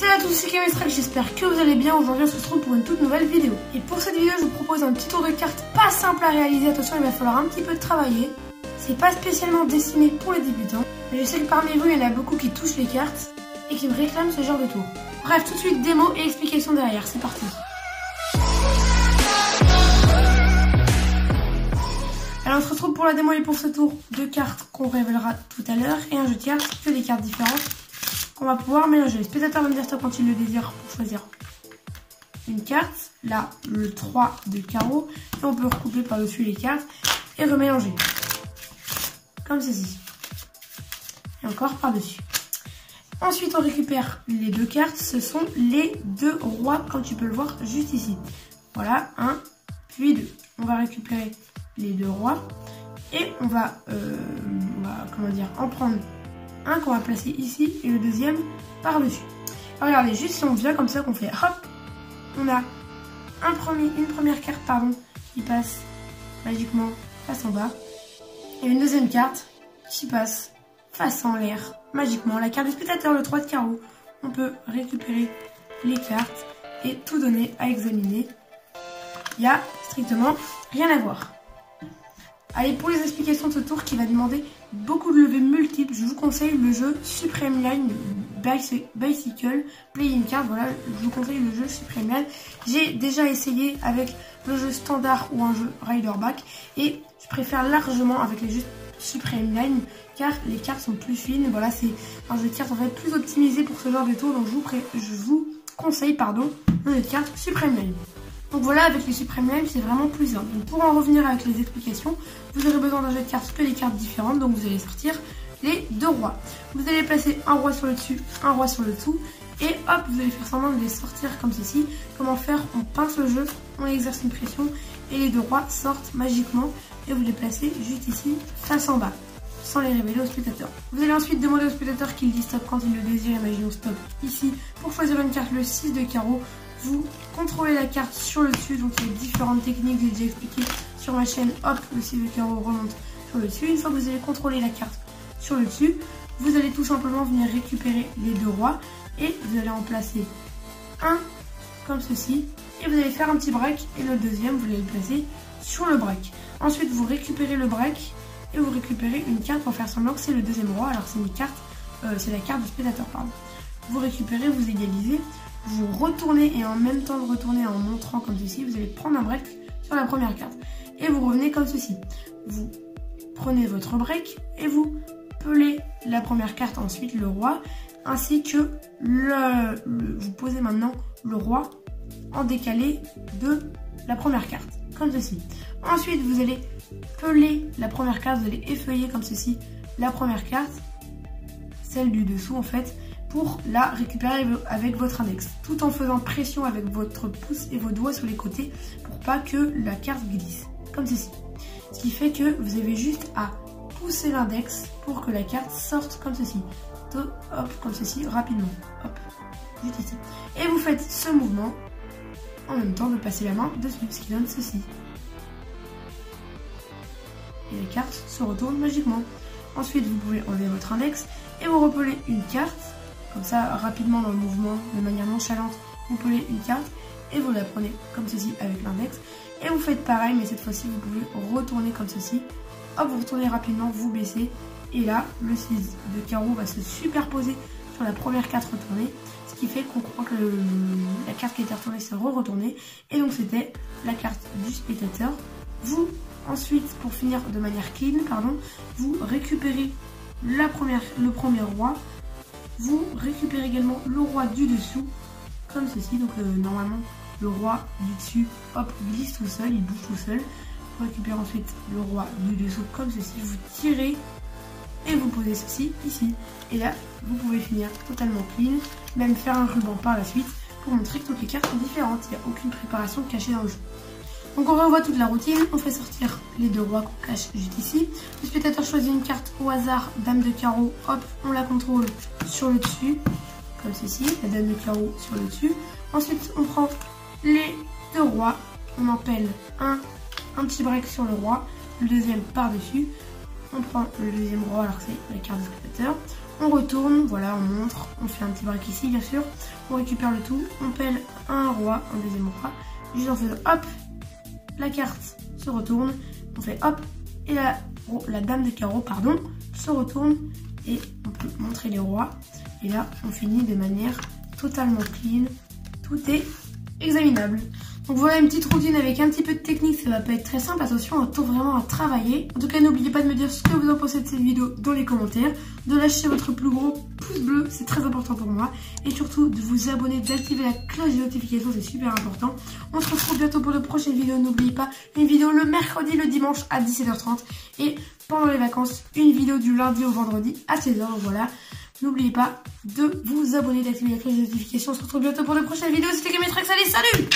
Salut à tous, c'est Camille, j'espère que vous allez bien. Aujourd'hui on se retrouve pour une toute nouvelle vidéo. Et pour cette vidéo je vous propose un petit tour de cartes pas simple à réaliser. Attention, il va falloir un petit peu de travailler. C'est pas spécialement destiné pour les débutants, mais je sais que parmi vous il y en a beaucoup qui touchent les cartes et qui me réclament ce genre de tour. Bref, tout de suite démo et explication derrière, c'est parti. Alors on se retrouve pour la démo et pour ce tour de cartes qu'on révélera tout à l'heure et un jeu de cartes, que des cartes différentes qu'on va pouvoir mélanger. Le spectateur va me dire stop quand il le désire pour choisir une carte. Là, le 3 de carreau. Et on peut recouper par-dessus les cartes et remélanger. Comme ceci. Et encore par-dessus. Ensuite, on récupère les deux cartes. Ce sont les deux rois, comme tu peux le voir juste ici. Voilà, un, puis deux. On va récupérer les deux rois. Et on va en prendre un qu'on va placer ici et le deuxième par-dessus. Regardez, juste si on vient comme ça, qu'on fait hop, on a une première carte qui passe magiquement face en bas et une deuxième carte qui passe face en l'air magiquement. La carte du spectateur, le 3 de carreau, on peut récupérer les cartes et tout donner à examiner. Il n'y a strictement rien à voir. Allez, pour les explications de ce tour qui va demander beaucoup de levées multiples, je vous conseille le jeu Supreme Line Bicycle Playing Card. Voilà, je vous conseille le jeu Supreme Line. J'ai déjà essayé avec le jeu standard ou un jeu Riderback et je préfère largement avec les jeux Supreme Line car les cartes sont plus fines. Voilà, c'est un jeu de cartes en fait plus optimisé pour ce genre de tour, donc je vous conseille le jeu de cartes Supreme Line. Donc voilà, avec les Supreme Line, c'est vraiment plus simple. Donc pour en revenir avec les explications, vous aurez besoin d'un jeu de cartes que les cartes différentes. Donc vous allez sortir les deux rois. Vous allez placer un roi sur le dessus, un roi sur le dessous. Et hop, vous allez faire semblant de les sortir comme ceci. Comment faire? On pince le jeu, on exerce une pression et les deux rois sortent magiquement. Et vous les placez juste ici, face en bas, sans les révéler au spectateur. Vous allez ensuite demander au spectateur qu'il dit stop quand il le désire. Imaginons stop ici. Pour choisir une carte, le 6 de carreau. Vous contrôlez la carte sur le dessus, donc il y a différentes techniques, j'ai déjà expliqué sur ma chaîne. Hop, le 6 de carreau remonte sur le dessus. Une fois que vous avez contrôlé la carte sur le dessus, vous allez tout simplement venir récupérer les deux rois et vous allez en placer un comme ceci et vous allez faire un petit break et le deuxième vous allez le placer sur le break. Ensuite vous récupérez le break et vous récupérez une carte pour faire semblant que c'est le deuxième roi, alors c'est une carte, c'est la carte du spectateur, pardon. Vous récupérez, vous égalisez. Vous retournez et en même temps de retourner en montrant comme ceci, vous allez prendre un break sur la première carte. Et vous revenez comme ceci. Vous prenez votre break et vous pelez la première carte, ensuite le roi, ainsi que vous posez maintenant le roi en décalé de la première carte, comme ceci. Ensuite, vous allez peler la première carte, vous allez effeuiller comme ceci la première carte, celle du dessous en fait, pour la récupérer avec votre index, tout en faisant pression avec votre pouce et vos doigts sur les côtés pour pas que la carte glisse, comme ceci. Ce qui fait que vous avez juste à pousser l'index pour que la carte sorte comme ceci. Hop, comme ceci, rapidement. Hop, juste ici. Et vous faites ce mouvement en même temps de passer la main dessus, ce qui donne ceci. Et la carte se retourne magiquement. Ensuite, vous pouvez enlever votre index et vous repelez une carte. Comme ça, rapidement dans le mouvement, de manière nonchalante, vous pelez une carte et vous la prenez comme ceci avec l'index. Et vous faites pareil, mais cette fois-ci, vous pouvez retourner comme ceci. Hop, vous retournez rapidement, vous baissez. Et là, le 6 de carreau va se superposer sur la première carte retournée. Ce qui fait qu'on croit que la carte qui était retournée s'est re-retournée. Et donc, c'était la carte du spectateur. Vous, ensuite, pour finir de manière clean, vous récupérez le premier roi. Vous récupérez également le roi du dessous, comme ceci. Donc normalement, le roi du dessus, hop, glisse tout seul, il bouge tout seul. Vous récupérez ensuite le roi du dessous, comme ceci. Vous tirez et vous posez ceci ici. Et là, vous pouvez finir totalement clean, même faire un ruban par la suite pour montrer que toutes les cartes sont différentes. Il n'y a aucune préparation cachée dans le jeu. Donc on revoit toute la routine, on fait sortir les deux rois qu'on cache juste ici. Le spectateur choisit une carte au hasard, dame de carreau, hop, on la contrôle sur le dessus, comme ceci, la dame de carreau sur le dessus. Ensuite on prend les deux rois, on en pèle un petit break sur le roi, le deuxième par-dessus. On prend le deuxième roi alors que c'est la carte du spectateur. On retourne, voilà, on montre, on fait un petit break ici bien sûr, on récupère le tout, on pèle un roi, un deuxième roi, juste en faisant hop, la carte se retourne, on fait hop, et la dame de carreau, pardon, se retourne, et on peut montrer les rois, et là on finit de manière totalement clean, tout est examinable. Donc voilà une petite routine avec un petit peu de technique, ça va pas être très simple, attention, on tourne vraiment à travailler. En tout cas, n'oubliez pas de me dire ce que vous en pensez de cette vidéo dans les commentaires, de lâcher votre plus gros pouce bleu, c'est très important pour moi, et surtout de vous abonner, d'activer la cloche de notification, c'est super important. On se retrouve bientôt pour de prochaines vidéos, n'oubliez pas, une vidéo le mercredi, le dimanche à 17h30, et pendant les vacances, une vidéo du lundi au vendredi à 16h, donc voilà. N'oubliez pas de vous abonner, d'activer la cloche de notification, on se retrouve bientôt pour de prochaines vidéos, c'était Gametrax, allez, salut!